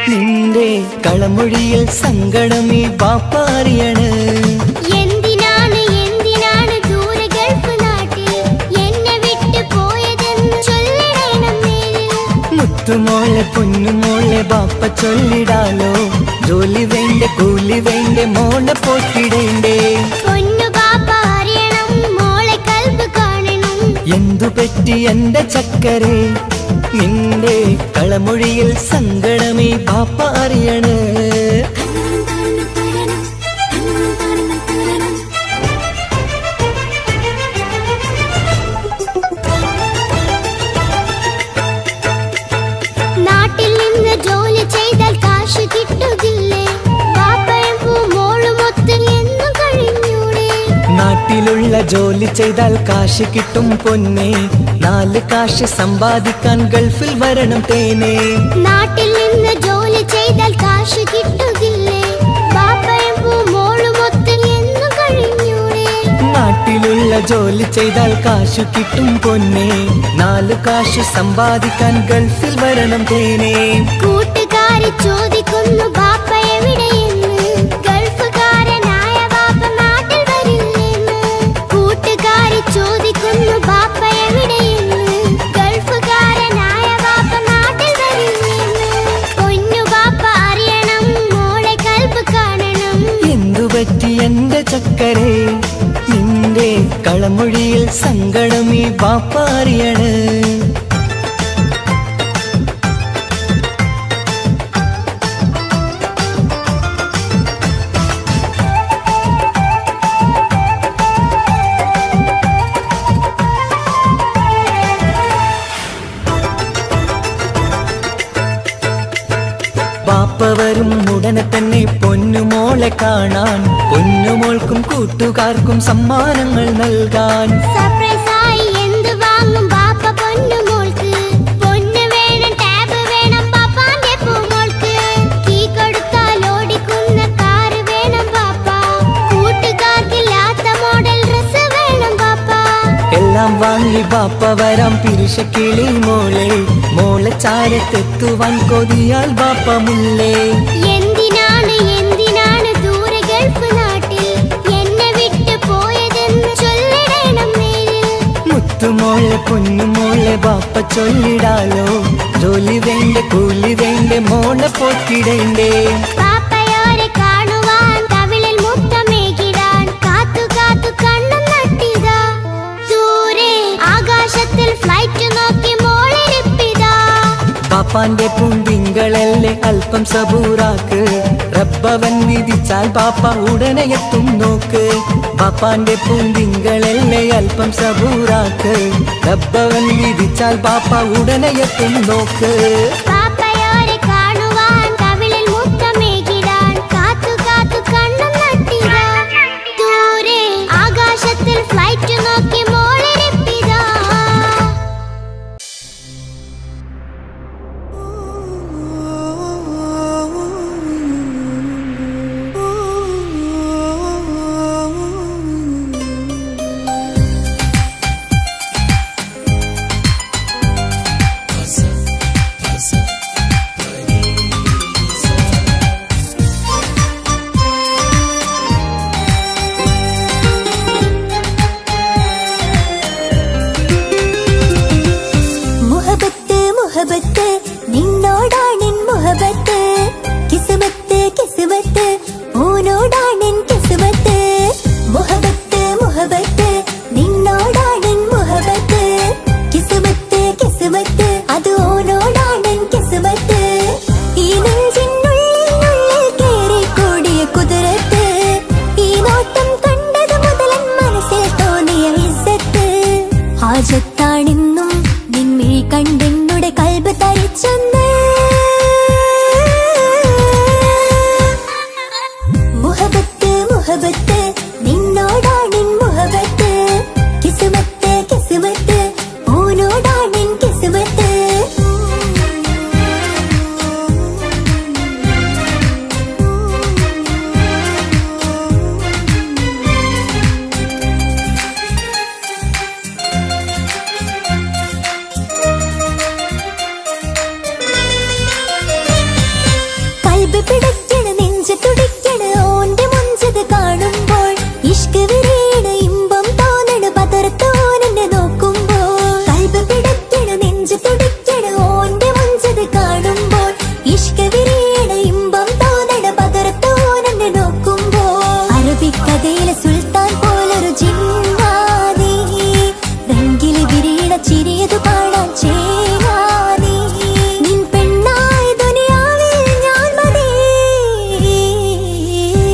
നിന്റെ കളമൊഴിയിൽ സങ്കടമീ ബാപ്പ അറിയണ്. എന്തിനാണ് ദൂരെ ഗൾഫ് നാട്ടിൽ എന്നെ വിട്ടു പോയതെന്ന് ചൊല്ലിടണം നേരിൽ. മുത്തുമോളെ പൊന്നുമോളെ ബാപ്പ ചൊല്ലിടാലോ. ജോലി വേണ്ടേ കൂലി വേണ്ടേ മോളെ പോറ്റിടേണ്ടേ. പൊന്നു ബാപ്പ അറിയണം മോളെ കൽബ് കാണണം. എന്തു പറ്റി എന്റെ ചക്കരെ നിന്റെ കളമൊഴിയിൽ സങ്കടമീ ബാപ്പ അറിയണ്. നാട്ടിൽ നിന്ന് ജോലി ചെയ്താൽ കാശ് കിട്ടുകില്ലേ? ബാപ്പയും മോളുമൊത്ത് എന്നും കഴിഞ്ഞൂടെ? നാട്ടിലുള്ള ജോലി ചെയ്താൽ കാശ് കിട്ടും പൊന്നെ. 4 കാശ് സമ്പാദിക്കാൻ ഗൾഫിൽ വരണം തേനെ. നാട്ടിൽ നിന്ന് ജോലി ചെയ്താൽ കാശ് കിട്ടുകില്ലേ? ബാപ്പയും മോളുമൊത്ത് എന്നും കഴിഞ്ഞൂടെ? നാട്ടിലുള്ള ജോലി ചെയ്താൽ കാശ് കിട്ടും പൊന്നെ. 4 കാശ് സമ്പാദിക്കാൻ ഗൾഫിൽ വരണം തേനെ. കൂട്ടുകാരി ചോദിക്കുന്നു ബാപ്പ എവിടെയെന്ന്. ഗൾഫുകാരനായ ബാപ്പ നാട്ടിൽ വരില്ലെന്ന്. കൂട്ടുകാരി ചോദിക്കുന്നു ബാപ്പ എവിടെയെന്ന്. ഗൾഫുകാരനായ ബാപ്പ നാട്ടിൽ വരില്ലെന്ന്. പൊന്നു ബാപ്പ അറിയണം മോളെ കൽബ് കാണണം. എന്തു പറ്റി എന്റെ ചക്കരെ നിന്റെ കളമൊഴിയിൽ സങ്കടമീ ബാപ്പ അറിയണ്. ബാപ്പ വരും ഉടനെ തന്നെ പൊന്നുമോളെ കാണാൻ. പൊന്നുമോൾക്കും കൂട്ടുകാർക്കും സമ്മാനങ്ങൾ നൽകാൻ. സർപ്രൈസായി എന്ത് വാങ്ങും ബാപ്പ പൊന്നു മോൾക്ക്? പൊന്ന് വേണം, ടാബ് വേണം ബാപ്പാന്റെ പൂമോൾക്ക്. കീ കൊടുത്താൽ ഓടിക്കുന്ന കാറ് വേണം ബാപ്പ. കൂട്ടുകാർക്കില്ലാത്ത മോഡൽ ഡ്രസ് വേണം ബാപ്പ. എല്ലാം വാങ്ങി ബാപ്പ വരാം പിരിശക്കിളി മോളെ. മോളെ ചാരത്തെത്തുവാൻ കൊതിയാൽ ബാപ്പ മുല്ലേ. എന്തിനാണ് ദൂരെ ഗൾഫ് നാട്ടിൽ എന്നെ വിട്ടു പോയതെന്ന് ചൊല്ലിടണം നേരിൽ. മുത്തുമോളെ പൊന്നുമോളെ ബാപ്പ ചൊല്ലിടാലോ. ജോലി വേണ്ടേ കൂലി വേണ്ടേ മോളെ പോറ്റിടേണ്ടേ. പാപ്പയോരെ കാണുവാൻ കവിളിൽ മുത്തമേകിടാൻ കാത്തു കാത്തു കണ്ണും നട്ടിതാ. ദൂരെ ആകാശത്തിൽ ഫ്ലൈറ്റ് നോക്കി മോളിരിപ്പിതാ. ബാപ്പാന്റെ പൂന്തിങ്കളല്ലേ അല്പം സബൂറാക്ക്. റബ്ബവൻ വിധിച്ചാൽ ബാപ്പ ഉടനെ എത്തും നോക്ക്. ബാപ്പാന്റെ പൂന്തിങ്കളല്ലേ അല്പം സബൂറാക്ക്. റബ്ബവൻ വിധിച്ചാൽ ബാപ്പ ഉടനെ എത്തും നോക്ക്. പാപ്പയോരെ കാണുവാൻ കവിളിൽ മുത്തമേകിടാൻ കാത്തു കാത്തു കണ്ണും നട്ടിതാ. ദൂരെ ആകാശത്തിൽ ഫ്ലൈറ്റ് നോക്കി മോളിരിപ്പിതാ. Passa, passa. കൽബ് പിടയ്ക്കണ നെഞ്ച് തുടിക്കണ ഓന്റെ മുഞ്ചത് കാണുമ്പോൾ ഇഷ്ക് വിരിയണ ഇമ്പം തോന്നണ പതർത്തോനെ നോക്കുമ്പോൾ കൽബ് പിടയ്ക്കണ നെഞ്ച് തുടിക്കണ ഓന്റെ മുഞ്ചത് കാണുമ്പോൾ ഇഷ്ക് വിരിയണ ഇമ്പം തോന്നണ പതർത്തോനെ നോക്കുമ്പോൾ അറബിക്കഥയിലെ സുൽത്താൻ പോലൊരു ജിന്നാനി രംഗില് വിരിയണ ചിരിയതു കാണാൻ ചേരാനി നിൻ പെണ്ണായി ദുനിയാവിൽ ഞാൻ മതി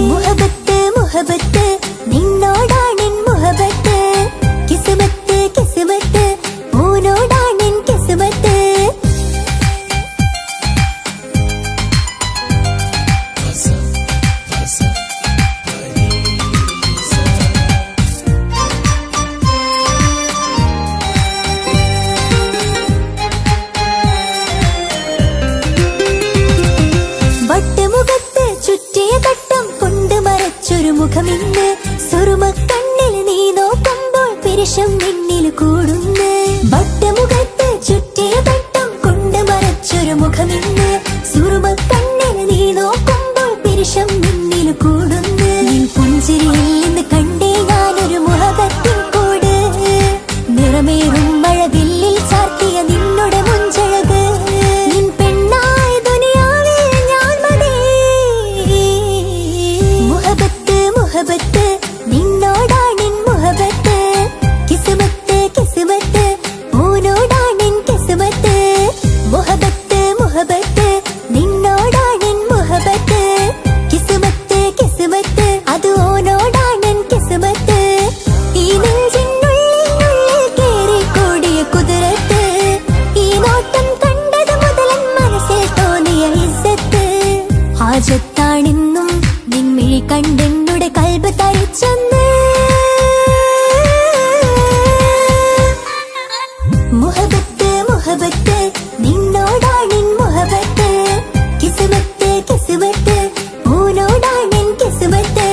മുഹബത്ത് മുഹബത്ത് നിന്നോടാണെൻ മുഹബത്ത് കിസ്മത്ത് കിസ്മത്ത് ഓനോടാണെൻ കിസ്മത്ത് വട്ടമുഖത്ത് ചുറ്റിയ തട്ടം കൊണ്ട് മറച്ചൊരു മുഖമിന്ന് സുറുമക്കണ്ണിൽ നീ നോക്കുമ്പോൾ പിരിശം നിന്നിൽ കൂടുന്ന് വട്ടമുഖത്ത് ചുറ്റിയ തട്ടം കൊണ്ട് മറച്ചൊരു മുഖമിന്ന് സുറുമക്കണ്ണിൽ നീ നോക്കുമ്പോൾ പിരിശം നിന്നിൽ കൂടുന്ന് നിൻ പുഞ്ചിരിയിൽ നിന്ന് കണ്ടേ ഞാനൊരു മുഹബത്തിൻ കൂട് നിറമേറും മഴവില്ലിൽ ചാർത്തിയ നിന്നുടെ മുഞ്ചഴക് നിൻ പെണ്ണായി ദുനിയാവിൽ ഞാൻ മതി മുഹബത്ത് മുഹബത്ത് നിന്നോടാണെൻ മുഹബത്ത് കിസ്മത്ത് കിസ്മത്ത് ഓനോടാണെൻ കിസ്മത്ത് മുഹബത്ത് മുഹബത്ത് നിന്നോടാണെൻ മുഹബത്ത് കിസ്മത്ത് കിസ്മത്ത് അത് ഓനോടാണെൻ കിസ്മത്ത് ഈ നെഞ്ചിനുള്ളിൽ കേറിക്കൂടിയ കുതിരത്ത് ഈ നോട്ടം കണ്ടത് മുതലൻ മനസ്സിൽ തോന്നിയ ഇസ്സത്ത് ഹാജത്താണെന്നും നിൻമിഴി കണ്ടെന്നുടെ കൽബ് തരിച്ചെന്ന് മുഹബത്ത് മുഹബത്ത് നിന്നോടാണെൻ മുഹബത്ത് കിസ്മത്ത് കിസ്മത്ത് ഓനോടാണെൻ കിസ്മത്ത്